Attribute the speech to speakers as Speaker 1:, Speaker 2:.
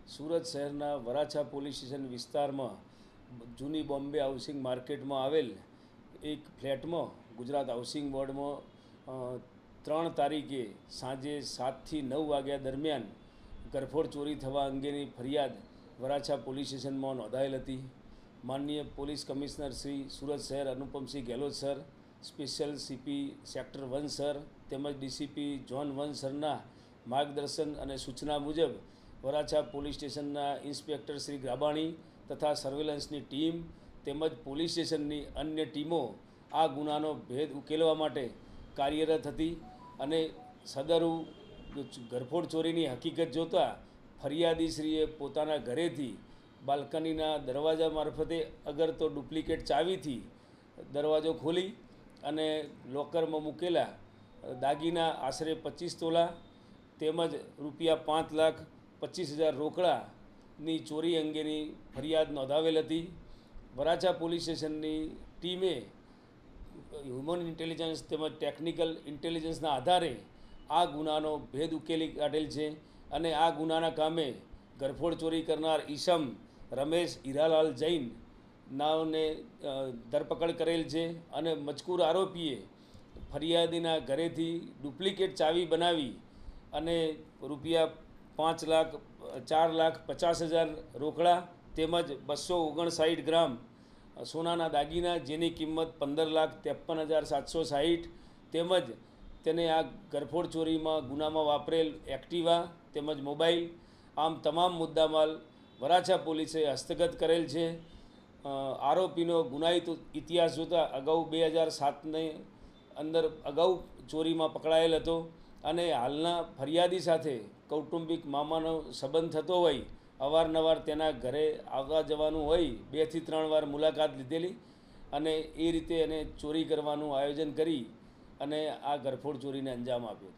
Speaker 1: સુરત શહેરના Varachha police station વિસ્તારમાં જૂની બોમ્બે હાઉસિંગ માર્કેટમાં આવેલ એક ફ્લેટમાં ગુજરાત હાઉસિંગ બોર્ડમાં 3 તારીખે સાંજે 7 થી 9 વાગ્યા દરમિયાન ઘરફોડ ચોરી થવા અંગેની ફરિયાદ વરાછા પોલીસ સ્ટેશનમાં નોંધાયેલ હતી। માનનીય પોલીસ કમિશનર શ્રી સુરત શહેર Anupamsinh Gehlot sir, special CP sector 1 sir તેમજ ડીસીપી ઝોન 1 સરના માર્ગદર્શન અને સૂચના મુજબ વરાછા પોલીસ સ્ટેશનના ઇન્સ્પેક્ટર શ્રી ગ્રાબાણી તથા સર્વેલન્સની ટીમ તેમજ પોલીસ સ્ટેશનની અન્ય ટીમો આ ગુનાનો ભેદ ઉકેલવા માટે કાર્યરત હતી અને સદરુ ઘરફોડ ચોરીની હકીકત જોતા ફરિયાદીશ્રીએ પોતાના ઘરેથી બાલ્કનીના દરવાજા મારફતે અગર તો ડુપ્લિકેટ ચાવીથી દરવાજો ખોલી અને લોકરમાં મૂકેલા દાગીના આશરે 25 તોલા તેમજ રૂપિયા 5,25,000 રોકડાની ચોરી અંગેની ફરિયાદ નોંધાવેલ હતી। વરાછા પોલીસ સ્ટેશનની ટીમે હ્યુમન ઇન્ટેલિજન્સ તેમજ ટેકનિકલ ઇન્ટેલિજન્સના આધારે આ ગુનાનો ભેદ ઉકેલી કાઢેલ છે અને આ ગુનાના કામે ઘરફોડ ચોરી કરનાર ઈસમ રમેશ હીરાલાલ જૈન નાવને ધરપકડ કરેલ છે અને મજકૂર આરોપીએ ફરિયાદીના ઘરેથી ડુપ્લિકેટ ચાવી બનાવી અને રૂપિયા 4,50,000 રોકડા તેમજ 259 ગ્રામ સોનાના દાગીના જેની કિંમત 15,53,760 તેમજ તેને આ ઘરફોડ ચોરીમાં ગુનામાં વાપરેલ એક્ટિવા તેમજ મોબાઈલ આમ તમામ મુદ્દામાલ વરાછા પોલીસે હસ્તગત કરેલ છે। આરોપીનો ગુનાહિત ઇતિહાસ જોતાં અગાઉ 2007ની અંદર અગાઉ ચોરીમાં પકડાયેલ હતો અને હાલના ફરિયાદી સાથે કૌટુંબિક મામાનો સંબંધ થતો હોય અવારનવાર તેના ઘરે આવવા જવાનું હોય 2 થી 3 વાર મુલાકાત લીધેલી અને એ રીતે એને ચોરી કરવાનું આયોજન કરી અને આ ઘરફોડ ચોરીને અંજામ આપ્યો।